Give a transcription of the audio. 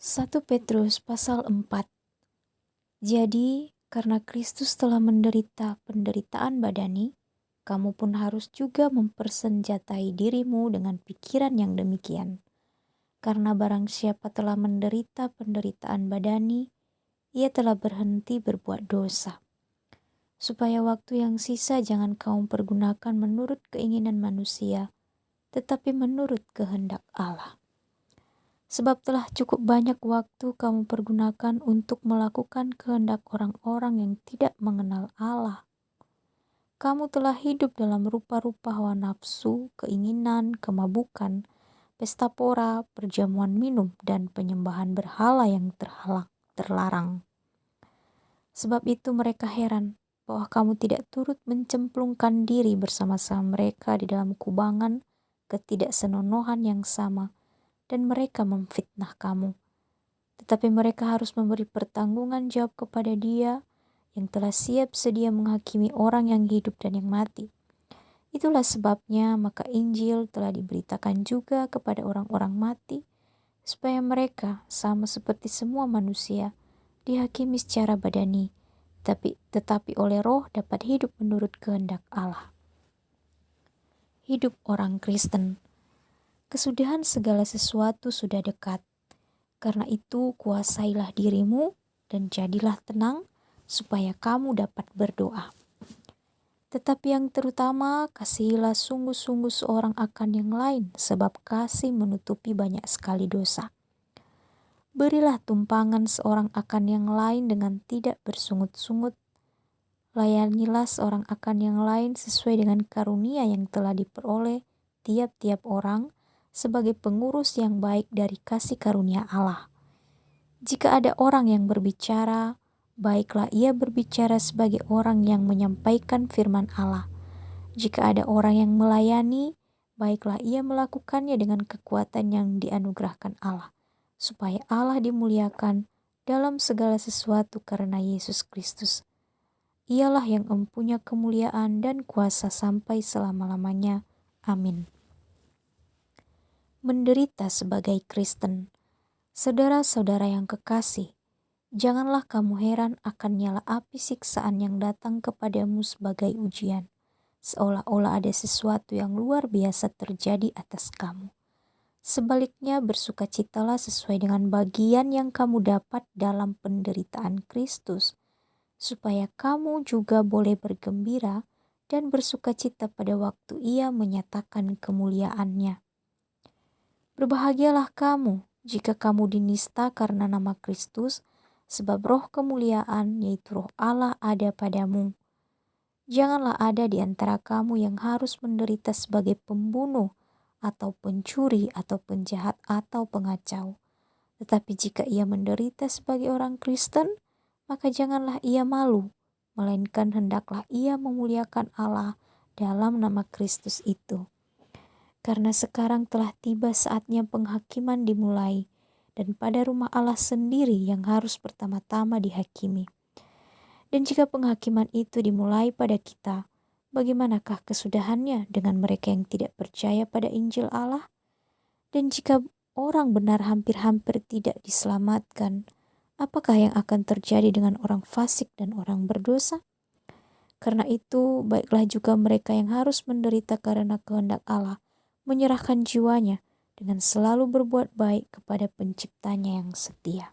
1 Petrus pasal 4. Jadi, karena Kristus telah menderita penderitaan badani, kamu pun harus juga mempersenjatai dirimu dengan pikiran yang demikian. Karena barang siapa telah menderita penderitaan badani, ia telah berhenti berbuat dosa. Supaya waktu yang sisa jangan kamu pergunakan menurut keinginan manusia, tetapi menurut kehendak Allah. Sebab telah cukup banyak waktu kamu pergunakan untuk melakukan kehendak orang-orang yang tidak mengenal Allah. Kamu telah hidup dalam rupa-rupa hawa nafsu, keinginan, kemabukan, pesta pora, perjamuan minum, dan penyembahan berhala yang terlarang. Sebab itu mereka heran bahwa kamu tidak turut mencemplungkan diri bersama-sama mereka di dalam kubangan ketidaksenonohan yang sama, dan mereka memfitnah kamu. Tetapi mereka harus memberi pertanggungan jawab kepada Dia yang telah siap sedia menghakimi orang yang hidup dan yang mati. Itulah sebabnya maka Injil telah diberitakan juga kepada orang-orang mati, supaya mereka sama seperti semua manusia dihakimi secara badani, tetapi oleh Roh dapat hidup menurut kehendak Allah. Hidup orang Kristen. Kesudahan segala sesuatu sudah dekat. Karena itu kuasailah dirimu dan jadilah tenang supaya kamu dapat berdoa. Tetapi yang terutama, kasihilah sungguh-sungguh seorang akan yang lain, sebab kasih menutupi banyak sekali dosa. Berilah tumpangan seorang akan yang lain dengan tidak bersungut-sungut. Layanilah seorang akan yang lain sesuai dengan karunia yang telah diperoleh tiap-tiap orang, sebagai pengurus yang baik dari kasih karunia Allah. Jika ada orang yang berbicara, baiklah ia berbicara sebagai orang yang menyampaikan firman Allah. Jika ada orang yang melayani, baiklah ia melakukannya dengan kekuatan yang dianugerahkan Allah, supaya Allah dimuliakan dalam segala sesuatu karena Yesus Kristus. Ialah yang empunya kemuliaan dan kuasa sampai selama-lamanya. Amin. Menderita sebagai Kristen. Saudara-saudara yang kekasih, janganlah kamu heran akan nyala api siksaan yang datang kepadamu sebagai ujian, seolah-olah ada sesuatu yang luar biasa terjadi atas kamu. Sebaliknya bersukacitalah sesuai dengan bagian yang kamu dapat dalam penderitaan Kristus, supaya kamu juga boleh bergembira dan bersukacita pada waktu Ia menyatakan kemuliaannya. Berbahagialah kamu jika kamu dinista karena nama Kristus, sebab roh kemuliaan yaitu roh Allah ada padamu. Janganlah ada di antara kamu yang harus menderita sebagai pembunuh, atau pencuri, atau penjahat, atau pengacau. Tetapi jika ia menderita sebagai orang Kristen, maka janganlah ia malu, melainkan hendaklah ia memuliakan Allah dalam nama Kristus itu. Karena sekarang telah tiba saatnya penghakiman dimulai, dan pada rumah Allah sendiri yang harus pertama-tama dihakimi. Dan jika penghakiman itu dimulai pada kita, bagaimanakah kesudahannya dengan mereka yang tidak percaya pada Injil Allah? Dan jika orang benar hampir-hampir tidak diselamatkan, apakah yang akan terjadi dengan orang fasik dan orang berdosa? Karena itu, baiklah juga mereka yang harus menderita karena kehendak Allah, menyerahkan jiwanya dengan selalu berbuat baik kepada penciptanya yang setia.